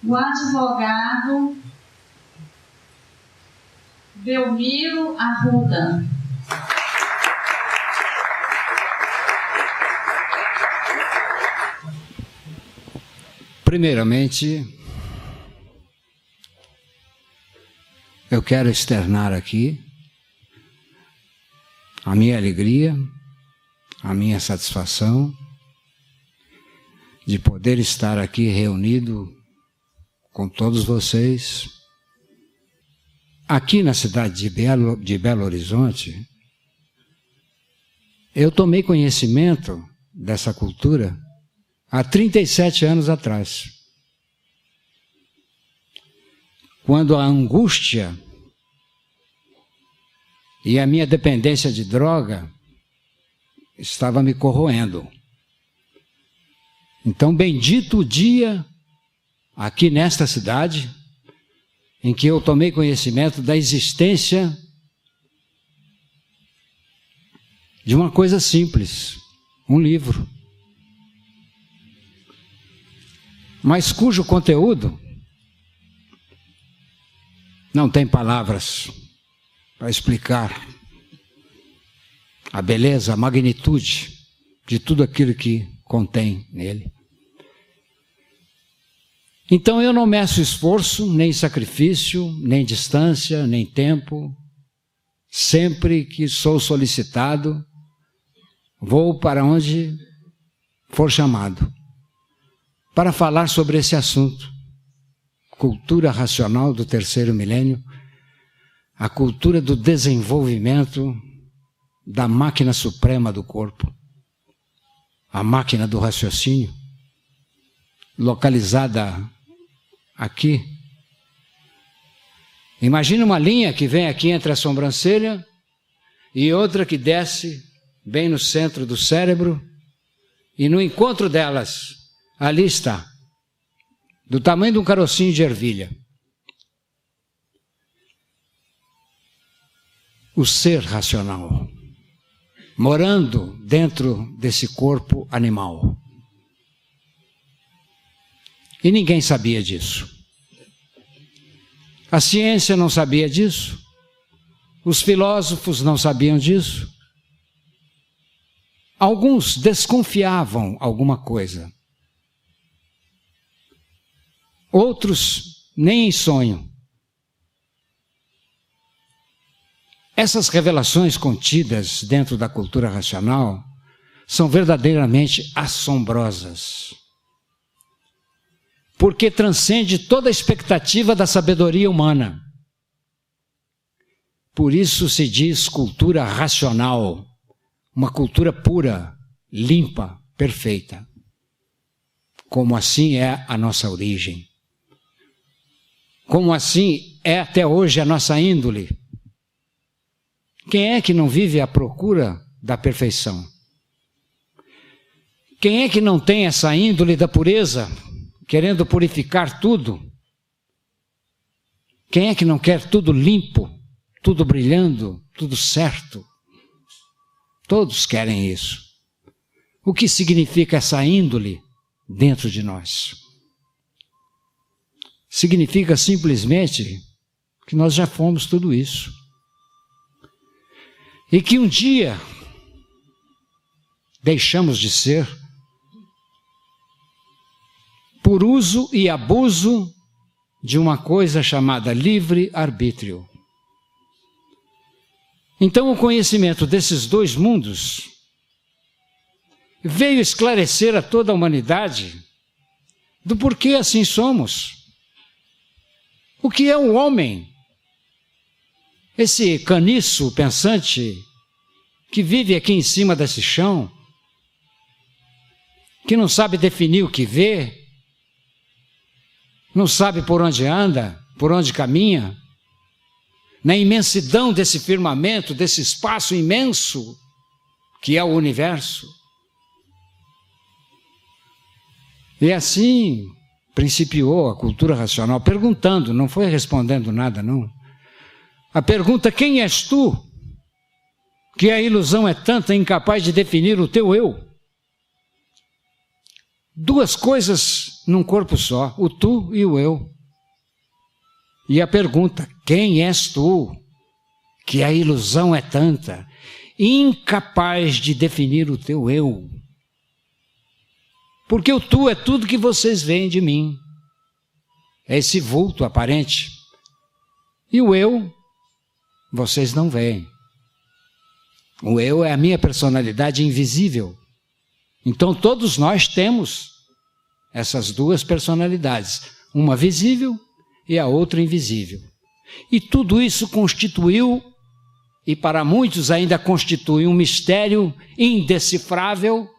o advogado Belmiro Arruda. Primeiramente, eu quero externar aqui a minha alegria, a minha satisfação de poder estar aqui reunido com todos vocês. Aqui na cidade de Belo Horizonte, eu tomei conhecimento dessa cultura há 37 anos atrás, quando a angústia e a minha dependência de droga estava me corroendo. Então, bendito o dia aqui nesta cidade em que eu tomei conhecimento da existência de uma coisa simples, um livro, mas cujo conteúdo não tem palavras para explicar a beleza, a magnitude de tudo aquilo que contém nele. Então eu não meço esforço, nem sacrifício, nem distância, nem tempo. Sempre que sou solicitado, vou para onde for chamado, para falar sobre esse assunto. Cultura racional do terceiro milênio, a cultura do desenvolvimento da máquina suprema do corpo, a máquina do raciocínio, localizada aqui. Imagina uma linha que vem aqui entre a sobrancelha e outra que desce bem no centro do cérebro, e no encontro delas, ali está, do tamanho de um carocinho de ervilha, o ser racional, morando dentro desse corpo animal. E ninguém sabia disso. A ciência não sabia disso. Os filósofos não sabiam disso. Alguns desconfiavam alguma coisa. Outros nem em sonho. Essas revelações contidas dentro da cultura racional são verdadeiramente assombrosas, porque transcende toda a expectativa da sabedoria humana. Por isso se diz cultura racional, uma cultura pura, limpa, perfeita. Como assim é a nossa origem. Como assim é até hoje a nossa índole. Quem é que não vive à procura da perfeição? Quem é que não tem essa índole da pureza, querendo purificar tudo? Quem é que não quer tudo limpo, tudo brilhando, tudo certo? Todos querem isso. O que significa essa índole dentro de nós? Significa simplesmente que nós já fomos tudo isso. E que um dia deixamos de ser por uso e abuso de uma coisa chamada livre-arbítrio. Então o conhecimento desses dois mundos veio esclarecer a toda a humanidade do porquê assim somos. O que é o homem? Esse caniço pensante que vive aqui em cima desse chão, que não sabe definir o que vê, não sabe por onde anda, por onde caminha, na imensidão desse firmamento, desse espaço imenso que é o universo. E assim principiou a cultura racional, perguntando, não foi respondendo nada, não. A pergunta, quem és tu? Que a ilusão é tanta, incapaz de definir o teu eu. Duas coisas num corpo só, o tu e o eu. E a pergunta, quem és tu? Que a ilusão é tanta, incapaz de definir o teu eu. Porque o tu é tudo que vocês veem de mim. É esse vulto aparente. E o eu, vocês não veem. O eu é a minha personalidade invisível. Então todos nós temos essas duas personalidades, uma visível e a outra invisível. E tudo isso constituiu, e para muitos ainda constitui, um mistério indecifrável.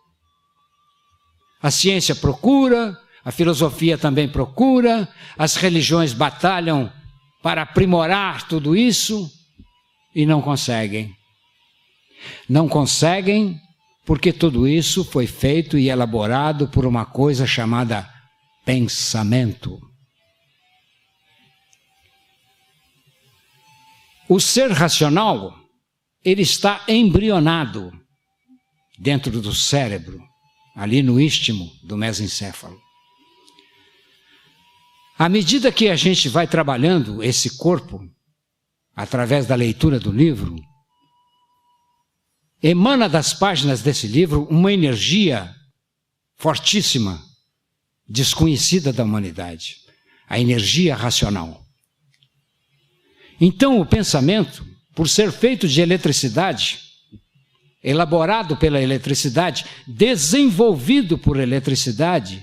A ciência procura, a filosofia também procura, as religiões batalham para aprimorar tudo isso e não conseguem. Não conseguem porque tudo isso foi feito e elaborado por uma coisa chamada pensamento. O ser racional, ele está embrionado dentro do cérebro, ali no istmo do mesencéfalo. À medida que a gente vai trabalhando esse corpo, através da leitura do livro, emana das páginas desse livro uma energia fortíssima, desconhecida da humanidade, a energia racional. Então o pensamento, por ser feito de eletricidade, elaborado pela eletricidade, desenvolvido por eletricidade,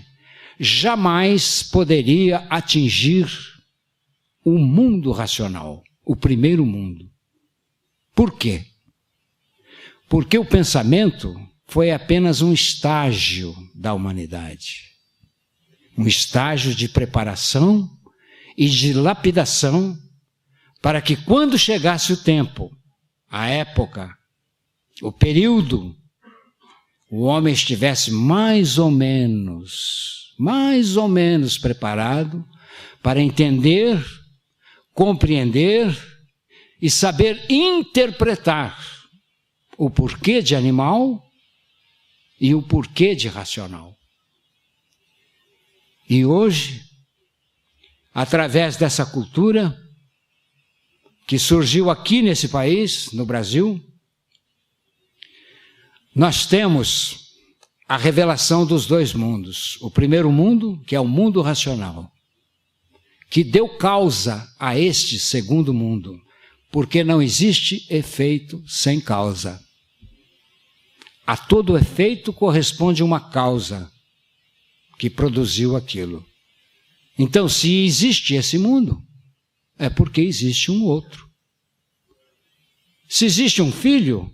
jamais poderia atingir o mundo racional, o primeiro mundo. Por quê? Porque o pensamento foi apenas um estágio da humanidade. Um estágio de preparação e de lapidação para que quando chegasse o tempo, a época, o período, o homem estivesse mais ou menos preparado para entender, compreender e saber interpretar o porquê de animal e o porquê de racional. E hoje, através dessa cultura que surgiu aqui nesse país, no Brasil, nós temos a revelação dos dois mundos. O primeiro mundo, que é o mundo racional, que deu causa a este segundo mundo, porque não existe efeito sem causa. A todo efeito corresponde uma causa que produziu aquilo. Então, se existe esse mundo, é porque existe um outro. Se existe um filho,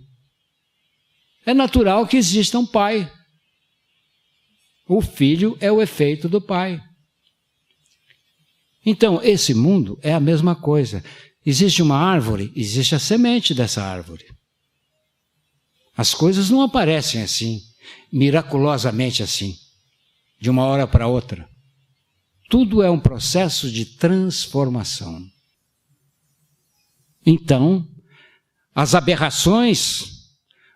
é natural que exista um pai. O filho é o efeito do pai. Então, esse mundo é a mesma coisa. Existe uma árvore, existe a semente dessa árvore. As coisas não aparecem assim, miraculosamente assim, de uma hora para outra. Tudo é um processo de transformação. Então, as aberrações,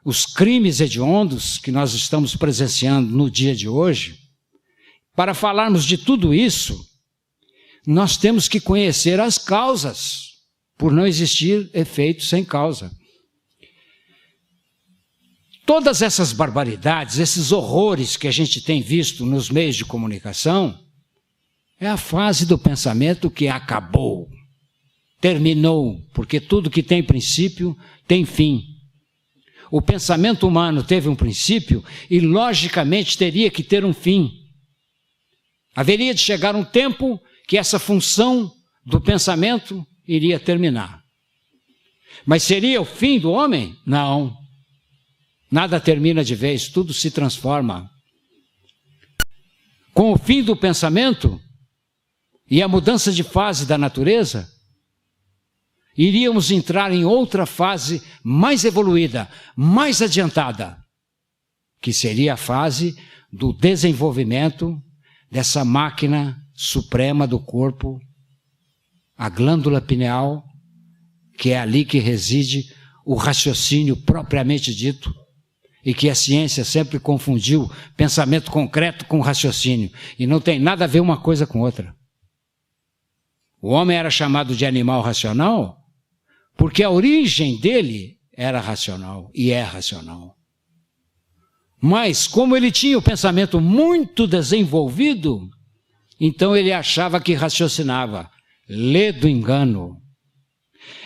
os crimes hediondos que nós estamos presenciando no dia de hoje, para falarmos de tudo isso, nós temos que conhecer as causas, por não existir efeito sem causa. Todas essas barbaridades, esses horrores que a gente tem visto nos meios de comunicação, é a fase do pensamento que acabou, terminou, porque tudo que tem princípio tem fim. O pensamento humano teve um princípio e, logicamente, teria que ter um fim. Haveria de chegar um tempo que essa função do pensamento iria terminar. Mas seria o fim do homem? Não. Nada termina de vez, tudo se transforma. Com o fim do pensamento e a mudança de fase da natureza, iríamos entrar em outra fase mais evoluída, mais adiantada, que seria a fase do desenvolvimento dessa máquina suprema do corpo, a glândula pineal, que é ali que reside o raciocínio propriamente dito, e que a ciência sempre confundiu pensamento concreto com raciocínio, e não tem nada a ver uma coisa com outra. O homem era chamado de animal racional porque a origem dele era racional e é racional. Mas como ele tinha o pensamento muito desenvolvido, então ele achava que raciocinava. Ledo engano.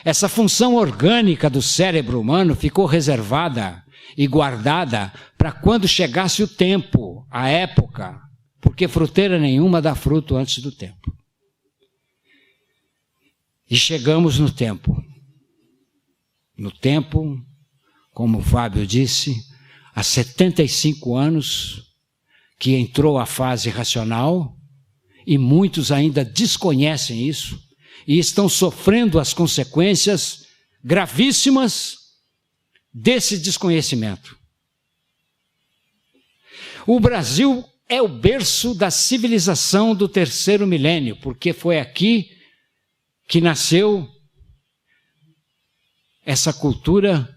Essa função orgânica do cérebro humano ficou reservada e guardada para quando chegasse o tempo, a época, porque fruteira nenhuma dá fruto antes do tempo. E chegamos no tempo. No tempo, como o Fábio disse, há 75 anos que entrou a fase racional, e muitos ainda desconhecem isso e estão sofrendo as consequências gravíssimas desse desconhecimento. O Brasil é o berço da civilização do terceiro milênio, porque foi aqui que nasceu essa cultura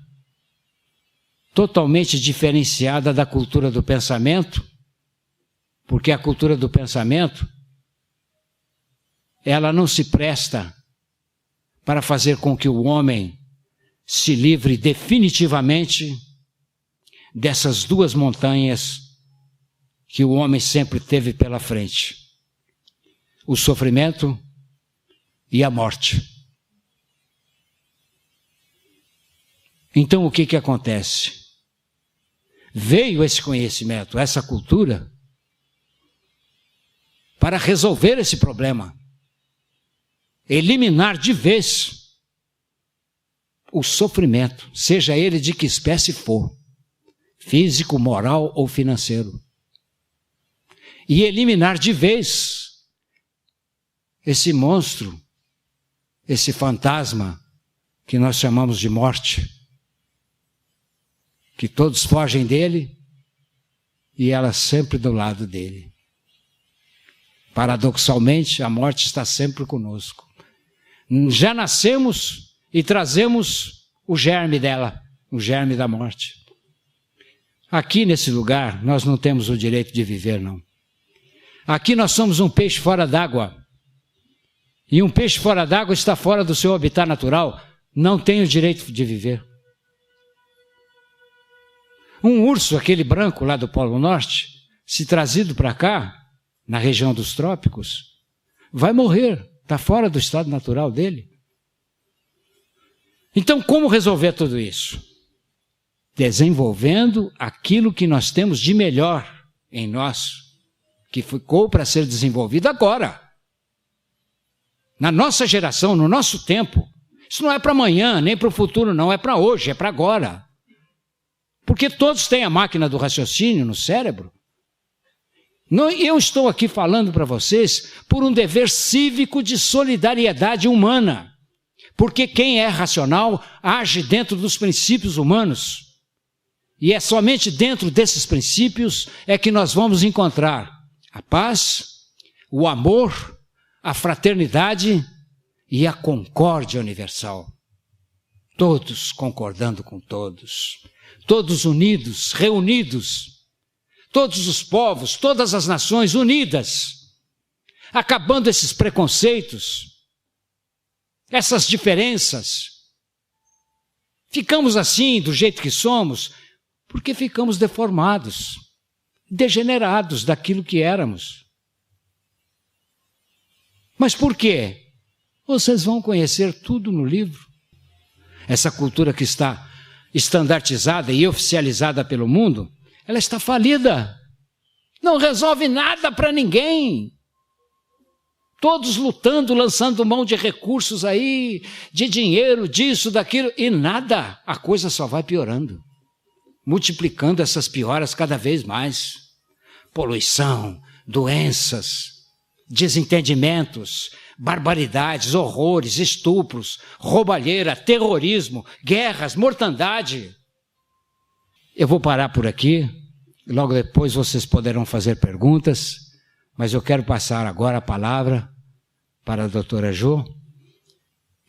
totalmente diferenciada da cultura do pensamento, porque a cultura do pensamento, ela não se presta para fazer com que o homem se livre definitivamente dessas duas montanhas que o homem sempre teve pela frente: o sofrimento e a morte. Então o que acontece? Veio esse conhecimento, essa cultura, para resolver esse problema, eliminar de vez o sofrimento, seja ele de que espécie for, físico, moral ou financeiro, e eliminar de vez esse monstro, esse fantasma que nós chamamos de morte, que todos fogem dele e ela sempre do lado dele. Paradoxalmente, a morte está sempre conosco. Já nascemos e trazemos o germe dela, o germe da morte. Aqui nesse lugar, nós não temos o direito de viver, não. Aqui nós somos um peixe fora d'água. E um peixe fora d'água está fora do seu habitat natural, não tem o direito de viver. Um urso, aquele branco lá do Polo Norte, se trazido para cá, na região dos trópicos, vai morrer, está fora do estado natural dele. Então, como resolver tudo isso? Desenvolvendo aquilo que nós temos de melhor em nós, que ficou para ser desenvolvido agora. Na nossa geração, no nosso tempo. Isso não é para amanhã, nem para o futuro, não, é para hoje, é para agora. Porque todos têm a máquina do raciocínio no cérebro. Eu estou aqui falando para vocês por um dever cívico de solidariedade humana. Porque quem é racional age dentro dos princípios humanos. E é somente dentro desses princípios é que nós vamos encontrar a paz, o amor, a fraternidade e a concórdia universal. Todos concordando com todos. Todos unidos, reunidos, todos os povos, todas as nações unidas, acabando esses preconceitos, essas diferenças. Ficamos assim, do jeito que somos, porque ficamos deformados, degenerados daquilo que éramos. Mas por quê? Vocês vão conhecer tudo no livro. Essa cultura que está estandartizada e oficializada pelo mundo, ela está falida. Não resolve nada para ninguém. Todos lutando, lançando mão de recursos aí, de dinheiro, disso, daquilo, e nada. A coisa só vai piorando, multiplicando essas pioras cada vez mais. Poluição, doenças, desentendimentos, barbaridades, horrores, estupros, roubalheira, terrorismo, guerras, mortandade. Eu vou parar por aqui, logo depois vocês poderão fazer perguntas, mas eu quero passar agora a palavra para a doutora Jo,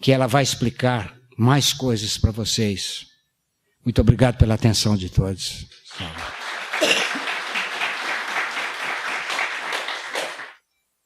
que ela vai explicar mais coisas para vocês. Muito obrigado pela atenção de todos. Tchau.